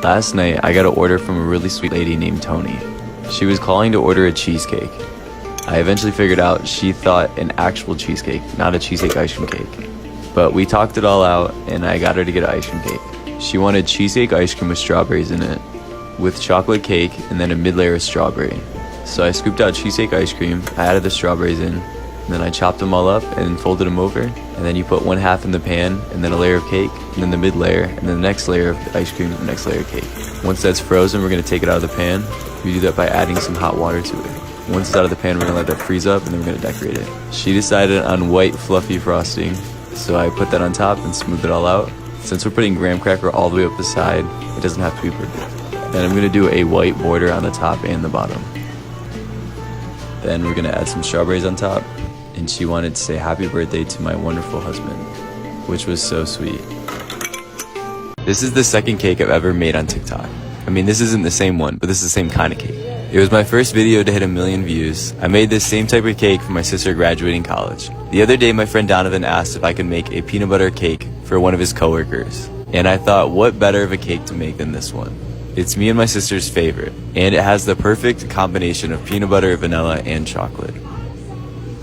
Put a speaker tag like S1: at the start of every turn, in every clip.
S1: Last night, I got an order from a really sweet lady named Tony. She was calling to order a cheesecake. I eventually figured out she thought an actual cheesecake, not a cheesecake ice cream cake. But we talked it all out, and I got her to get an ice cream cake. She wanted cheesecake ice cream with strawberries in it, with chocolate cake, and then a mid-layer of strawberry. So I scooped out cheesecake ice cream, I added the strawberries in, and then I chopped them all up and folded them over. And then you put one half in the pan, and then a layer of cake, and then the mid layer, and then the next layer of ice cream, and the next layer of cake. Once that's frozen, we're gonna take it out of the pan. We do that by adding some hot water to it. Once it's out of the pan, we're gonna let that freeze up, and then we're gonna decorate it. She decided on white fluffy frosting, so I put that on top and smoothed it all out. Since we're putting graham cracker all the way up the side, it doesn't have to be perfect. Then I'm gonna do a white border on the top and the bottom. Then we're gonna add some strawberries on top. And she wanted to say happy birthday to my wonderful husband, which was so sweet. This is the second cake I've ever made on TikTok. I mean, this isn't the same one, but this is the same kind of cake. It was my first video to hit 1 million views. I made this same type of cake for my sister graduating college. The other day, my friend Donovan asked if I could make a peanut butter cake for one of his coworkers. And I thought, what better of a cake to make than this one? It's me and my sister's favorite, and it has the perfect combination of peanut butter, vanilla, and chocolate.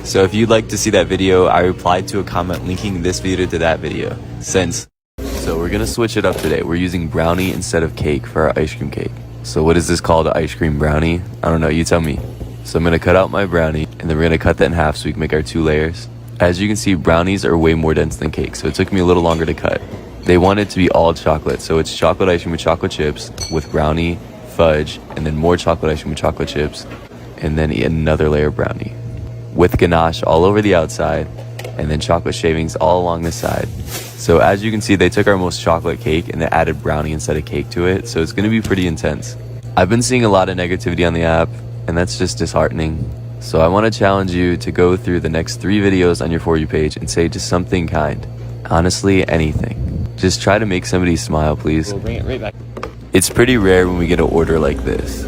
S1: So if you'd like to see that video, I replied to a comment linking this video to that video. So we're gonna switch it up today. We're using brownie instead of cake for our ice cream cake. So what is this called, an ice cream brownie? I don't know, you tell me. So I'm gonna cut out my brownie, and then we're gonna cut that in half so we can make our 2 layers. As you can see, brownies are way more dense than cake, so it took me a little longer to cut. They want it to be all chocolate, so it's chocolate ice cream with chocolate chips, with brownie, fudge, and then more chocolate ice cream with chocolate chips, and then another layer of brownie, with ganache all over the outside, and then chocolate shavings all along the side. So as you can see, they took our most chocolate cake and they added brownie instead of cake to it, so it's gonna be pretty intense. I've been seeing a lot of negativity on the app, and that's just disheartening. So I wanna challenge you to go through the next 3 videos on your For You page and say just something kind. Honestly, anything. Just try to make somebody smile, please.
S2: We'll bring it right back.
S1: It's pretty rare when we get an order like this.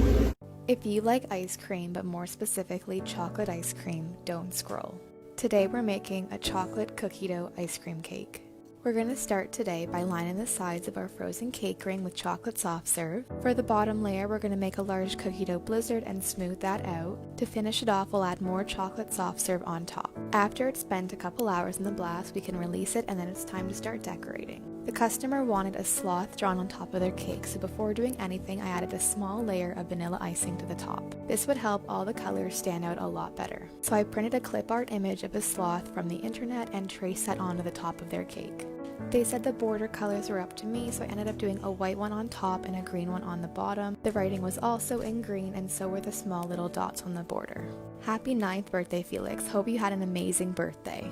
S3: If you like ice cream, but more specifically chocolate ice cream, don't scroll. Today we're making a chocolate cookie dough ice cream cake. We're going to start today by lining the sides of our frozen cake ring with chocolate soft serve. For the bottom layer, we're going to make a large cookie dough blizzard and smooth that out. To finish it off, we'll add more chocolate soft serve on top. After it's spent a couple hours in the blast, we can release it, and then it's time to start decorating. The customer wanted a sloth drawn on top of their cake, so before doing anything, I added a small layer of vanilla icing to the top. This would help all the colors stand out a lot better. So I printed a clip art image of a sloth from the internet and traced that onto the top of their cake. They said the border colors were up to me, so I ended up doing a white one on top and a green one on the bottom. The writing was also in green, and so were the small little dots on the border. Happy 9th birthday, Felix. Hope you had an amazing birthday.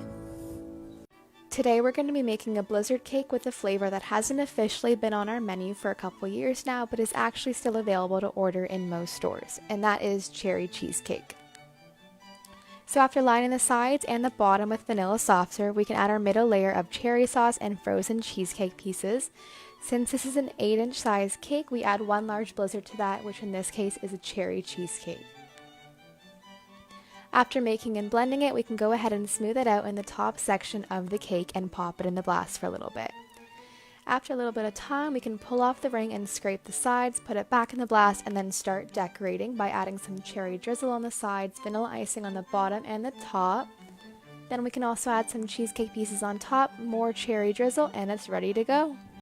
S3: Today we're going to be making a blizzard cake with a flavor that hasn't officially been on our menu for a couple years now, but is actually still available to order in most stores, and that is cherry cheesecake. So after lining the sides and the bottom with vanilla soft serve, we can add our middle layer of cherry sauce and frozen cheesecake pieces. Since this is an 8-inch size cake, we add 1 large blizzard to that, which in this case is a cherry cheesecake. After making and blending it, we can go ahead and smooth it out in the top section of the cake and pop it in the blast for a little bit. After a little bit of time, we can pull off the ring and scrape the sides, put it back in the blast, and then start decorating by adding some cherry drizzle on the sides, vanilla icing on the bottom and the top. Then we can also add some cheesecake pieces on top, more cherry drizzle, and it's ready to go.